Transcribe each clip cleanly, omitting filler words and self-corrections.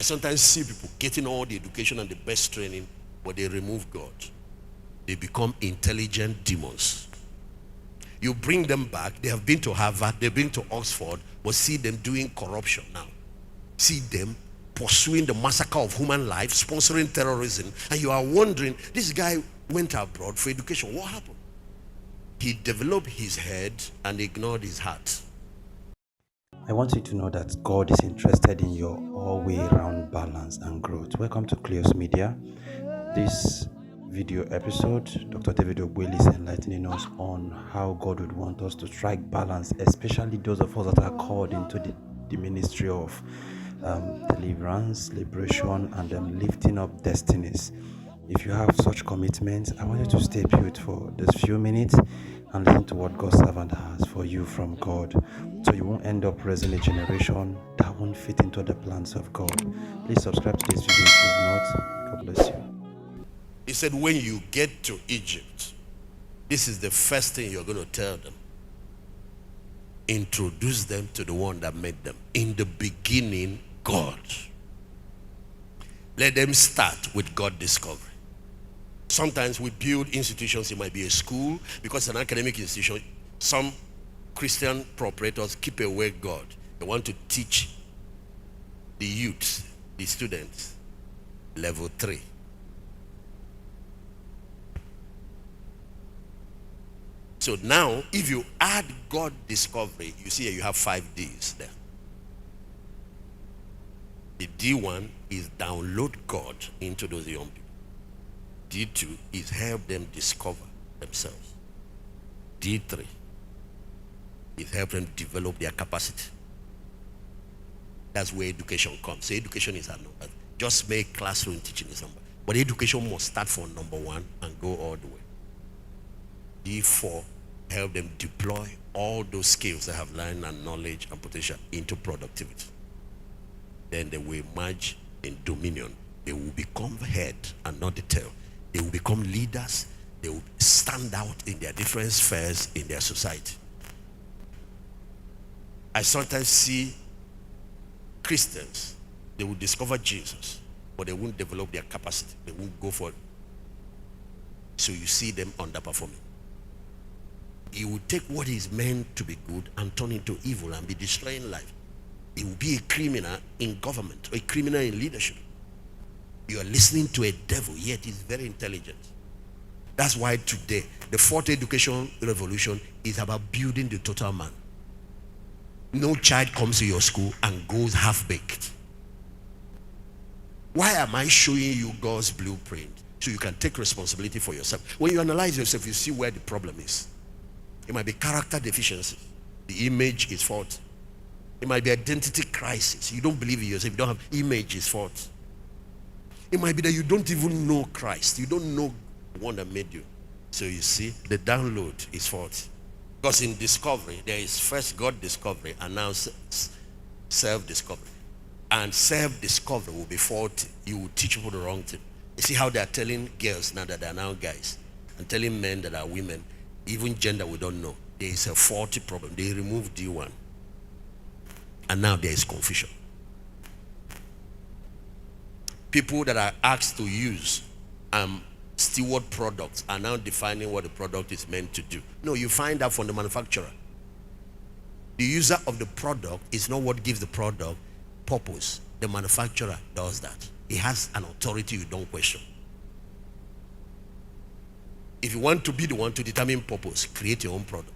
sometimes see people getting all the education and the best training, but they remove God. They become intelligent demons. You bring them back, they have been to Harvard, they've been to Oxford, but see them doing corruption now. See them pursuing the massacre of human life, sponsoring terrorism, and you are wondering, this guy went abroad for education. What happened? He developed his head and ignored his heart. I want you to know that God is interested in your all-way-round balance and growth. Welcome to Cleos Media. This video episode, Dr. David Ogbueli is enlightening us on how God would want us to strike balance, especially those of us that are called into the ministry of deliverance, liberation, and lifting up destinies. If you have such commitments, I want you to stay put for this few minutes and listen to what God's servant has for you from God, so you won't end up raising a generation that won't fit into the plans of God. Please subscribe to this video if you've not. God bless you. He said, when you get to Egypt, this is the first thing you're going to tell them. Introduce them to the one that made them. In the beginning, God. Let them start with God discovery. Sometimes we build institutions. It might be a school, because it's an academic institution. Some Christian proprietors keep away God. They want to teach the youth, the students, level 3. So now, if you add God discovery, you see you have 5 D's there. The D1 is download God into those young people. D2 is help them discover themselves. D3 is help them develop their capacity. That's where education comes. So education is a number. Just make classroom teaching is number. But education must start from number 1 and go all the way. D4, help them deploy all those skills they have learned and knowledge and potential into productivity. Then they will emerge in dominion. They will become head and not the tail. They will become leaders. They will stand out in their different spheres in their society. I sometimes see Christians, they will discover Jesus, but they won't develop their capacity. They won't go for it. So you see them underperforming. He will take what is meant to be good and turn into evil and be destroying life. He will be a criminal in government or a criminal in leadership. You are listening to a devil, yet he's very intelligent. That's why today, the 4th education revolution is about building the total man. No child comes to your school and goes half-baked. Why am I showing you God's blueprint? So you can take responsibility for yourself. When you analyze yourself, you see where the problem is. It might be character deficiency. The image is faulty. It might be identity crisis. You don't believe in yourself. You don't have image is faulty. It might be that you don't even know Christ. You don't know the one that made you. So you see, the download is faulty. Because in discovery, there is first God discovery and now self-discovery. And self-discovery will be faulty. You will teach people the wrong thing. You see how they are telling girls now that they are now guys, and telling men that are women, even gender we don't know. There is a faulty problem. They removed D1. And now there is confusion. People that are asked to use steward products are now defining what the product is meant to do. No, you find out from the manufacturer. The user of the product is not what gives the product purpose. The manufacturer does that. He has an authority you don't question. If you want to be the one to determine purpose, create your own product.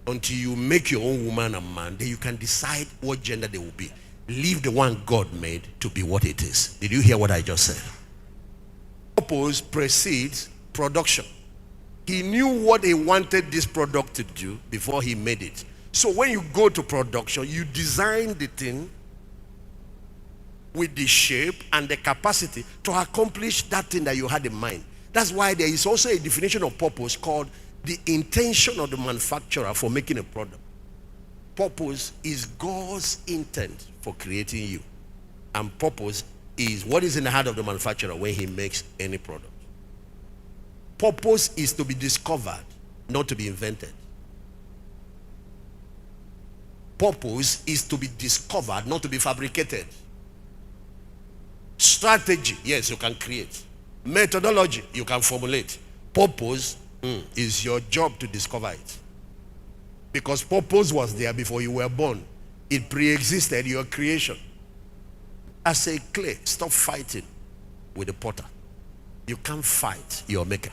Until you make your own woman and man, then you can decide what gender they will be. Leave the one God made to be what it is. Did you hear what I just said? Purpose precedes production. He knew what he wanted this product to do before he made it. So when you go to production, you design the thing with the shape and the capacity to accomplish that thing that you had in mind. That's why there is also a definition of purpose called the intention of the manufacturer for making a product. Purpose is God's intent for creating you. And purpose is what is in the heart of the manufacturer when he makes any product. Purpose is to be discovered, not to be invented. purpose is to be discovered, not to be fabricated. Strategy, yes, you can create. Methodology, you can formulate. Purpose is your job to discover it. Because purpose was there before you were born. It pre-existed your creation. As a clay, stop fighting with the potter. You can't fight your maker.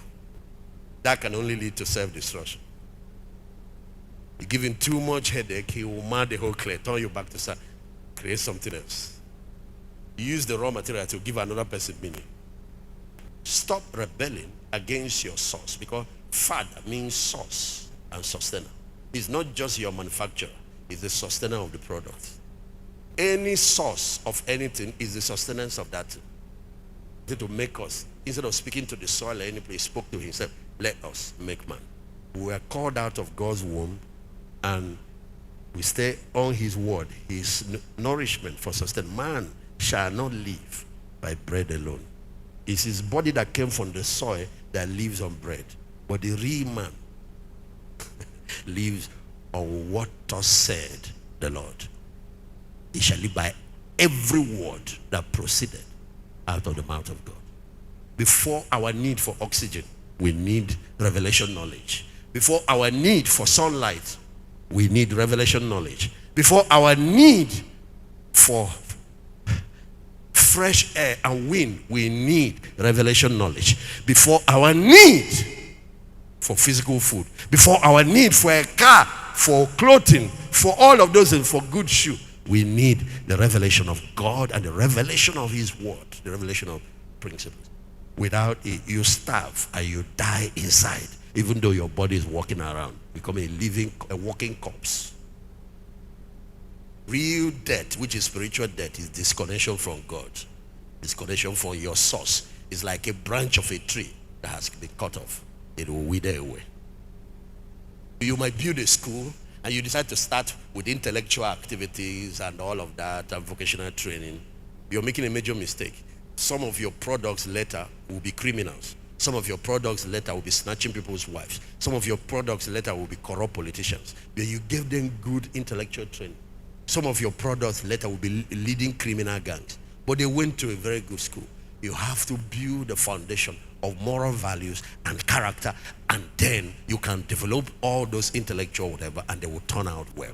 That can only lead to self-destruction. You give him too much headache, he will mar the whole clay, turn you back to start, create something else. You use the raw material to give another person meaning. Stop rebelling against your source, because father means source and sustainer. It's not just your manufacturer, it's the sustainer of the product. Any source of anything is the sustenance of that thing. To make us, instead of speaking to the soil or any place, he spoke to himself, let us make man. We were called out of God's womb, and we stay on his word, his nourishment for sustenance. Man shall not live by bread alone. It's his body that came from the soil that lives on bread. But the real man lives on what thus said the Lord. He shall live by every word that proceeded out of the mouth of God. Before our need for oxygen, we need revelation knowledge. Before our need for sunlight, we need revelation knowledge. Before our need for fresh air and wind, we need revelation knowledge. Before our need for physical food, before our need for a car, for clothing, for all of those, and for good shoe, we need the revelation of God and the revelation of his word, the revelation of principles. Without it, you starve and you die inside, even though your body is walking around, becoming a walking corpse. Real death, which is spiritual death, is disconnection from God. Disconnection from your source. It's like a branch of a tree that has been cut off. It will wither away. You might build a school and you decide to start with intellectual activities and all of that and vocational training. You're making a major mistake. Some of your products later will be criminals. Some of your products later will be snatching people's wives. Some of your products later will be corrupt politicians. But you gave them good intellectual training. Some of your products later will be leading criminal gangs. But they went to a very good school. You have to build a foundation of moral values and character, and then you can develop all those intellectual whatever, and they will turn out well.